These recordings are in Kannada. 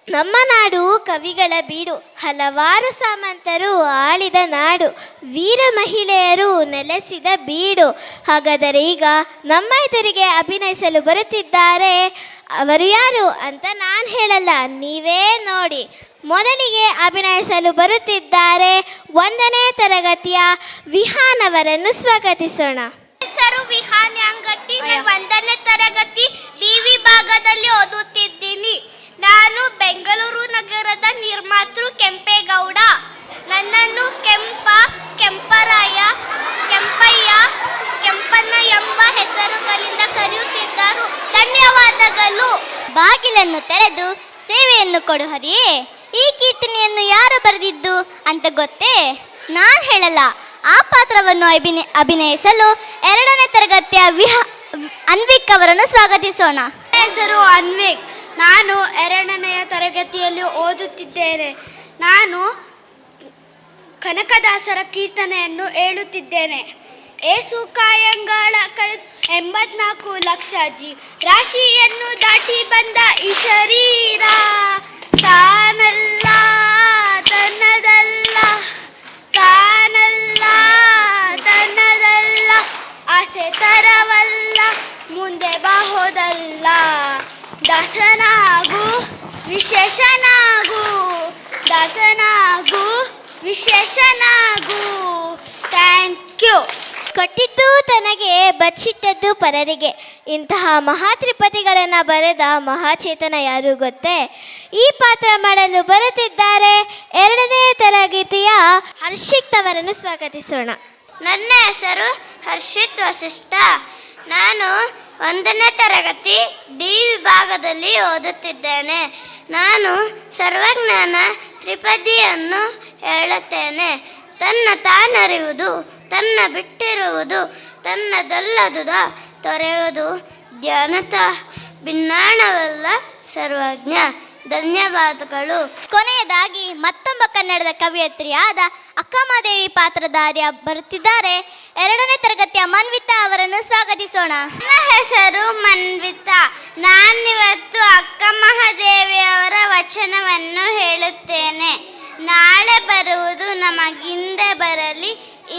ನಮ್ಮ ನಾಡು ಕವಿಗಳ ಬೀಡು, ಹಲವಾರು ಸಾಮಂತರು ಆಳಿದ ನಾಡು, ವೀರ ಮಹಿಳೆಯರು ನೆಲೆಸಿದ ಬೀಡು. ಹಾಗಾದರೆ ಈಗ ನಮ್ಮ ಎದುರಿಗೆ ಅಭಿನಯಿಸಲು ಬರುತ್ತಿದ್ದಾರೆ. ಅವರು ಯಾರು ಅಂತ ನಾನು ಹೇಳಲ್ಲ, ನೀವೇ ನೋಡಿ. ಮೊದಲಿಗೆ ಅಭಿನಯಿಸಲು ಬರುತ್ತಿದ್ದಾರೆ 1ನೇ ತರಗತಿಯ ವಿಹಾನ್ ಅವರನ್ನು ಸ್ವಾಗತಿಸೋಣ. ಹೆಸರು ವಿಹಾನ್ ಯಾಂಗಟ್ಟಿ. 1ನೇ ತರಗತಿ ಡಿ ವಿಭಾಗದಲ್ಲಿ ಓದುತ್ತಿದ್ದೀನಿ. ನಾನು ಬೆಂಗಳೂರು ನಗರದ ನಿರ್ಮಾತೃ ಕೆಂಪೇಗೌಡ. ನನ್ನನ್ನು ಕೆಂಪ, ಕೆಂಪರಾಯ, ಕೆಂಪಯ್ಯ, ಕೆಂಪಣ್ಣ ಎಂಬ ಹೆಸರುಗಳಿಂದ ಕರೆಯುತ್ತಿದ್ದರು. ಧನ್ಯವಾದಗಳು. ಬಾಗಿಲನ್ನು ತೆರೆದು ಸೇವೆಯನ್ನು ಕೊಡು ಹರಿಯೇ. ಈ ಕೀರ್ತನೆಯನ್ನು ಯಾರು ಬರೆದಿದ್ದು ಅಂತ ಗೊತ್ತೇ? ನಾನು ಹೇಳಲ್ಲ. ಆ ಪಾತ್ರವನ್ನು ಅಭಿನಯಿಸಲು 2ನೇ ತರಗತಿಯ ಅನ್ವಿಕ್ ಅವರನ್ನು ಸ್ವಾಗತಿಸೋಣ. ಹೆಸರು ಅನ್ವಿಕ್. ನಾನು 2ನೇ ತರಗತಿಯಲ್ಲಿ ಓದುತ್ತಿದ್ದೇನೆ. ನಾನು ಕನಕದಾಸರ ಕೀರ್ತನೆಯನ್ನು ಹೇಳುತ್ತಿದ್ದೇನೆ. ಏಸು ಕಾಯಂಗಾಳ ಕಳೆದು 84 ಲಕ್ಷ ರಾಶಿಯನ್ನು ದಾಟಿ ಬಂದ ಈ ಶರೀರ ತಾನಲ್ಲ, ತನ್ನದಲ್ಲ, ತಾನಲ್ಲ, ತನ್ನದಲ್ಲ, ಆಸೆ ತರವಲ್ಲ, ಮುಂದೆ ಬಾಹೋದಲ್ಲ. ದಾಸನಾಗು ವಿಶೇಷನಾಗು, ದಾಸನಾಗು ವಿಶೇಷನಾಗು. Thank you. ಕೊಟ್ಟಿದ್ದು ತನಗೆ ಬಚ್ಚಿಟ್ಟದ್ದು ಪರರಿಗೆ. ಇಂತಹ ಮಹಾತ್ರಿಪತಿಗಳನ್ನು ಬರೆದ ಮಹಾಚೇತನ ಯಾರು ಗೊತ್ತೇ? ಈ ಪಾತ್ರ ಮಾಡಲು ಬರುತ್ತಿದ್ದಾರೆ 2ನೇ ತರಗತಿಯ ಹರ್ಷಿತ್ ಅವರನ್ನು ಸ್ವಾಗತಿಸೋಣ. ನನ್ನ ಹೆಸರು ಹರ್ಷಿತ್ ವಸಿಷ್ಠ. ನಾನು 1ನೇ ತರಗತಿ ಡಿ ವಿಭಾಗದಲ್ಲಿ ಓದುತ್ತಿದ್ದೇನೆ. ನಾನು ಸರ್ವಜ್ಞಾನ ತ್ರಿಪದಿಯನ್ನು ಹೇಳುತ್ತೇನೆ. ತನ್ನ ತಾನರಿಯುವುದು, ತನ್ನ ಬಿಟ್ಟಿರುವುದು, ತನ್ನದಲ್ಲದುದ ತೊರೆಯುವುದು, ಜ್ಞಾನತ ಭಿನ್ನಾಣವಲ್ಲ ಸರ್ವಜ್ಞ. ಧನ್ಯವಾದಗಳು. ಕೊನೆಯದಾಗಿ ಮತ್ತೊಬ್ಬ ಕನ್ನಡದ ಕವಿಯತ್ರಿಯಾದ ಅಕ್ಕಮಹಾದೇವಿ ಪಾತ್ರಧಾರಿಯ ಬರುತ್ತಿದ್ದಾರೆ. 2ನೇ ತರಗತಿಯ ಮನ್ವಿತಾ ಅವರನ್ನು ಸ್ವಾಗತಿಸೋಣ. ನನ್ನ ಹೆಸರು ಮನ್ವಿತಾ. ನಾನಿವತ್ತು ಅಕ್ಕ ಮಹಾದೇವಿಯವರ ವಚನವನ್ನು ಹೇಳುತ್ತೇನೆ. ನಾಳೆ ಬರುವುದು ನಮಗಿಂದೆ ಬರಲಿ,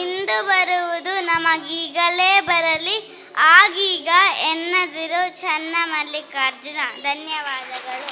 ಇಂದು ಬರುವುದು ನಮಗೀಗಲೇ ಬರಲಿ, ಆಗೀಗ ಎನ್ನದಿರು ಚನ್ನ ಮಲ್ಲಿಕಾರ್ಜುನ. ಧನ್ಯವಾದಗಳು.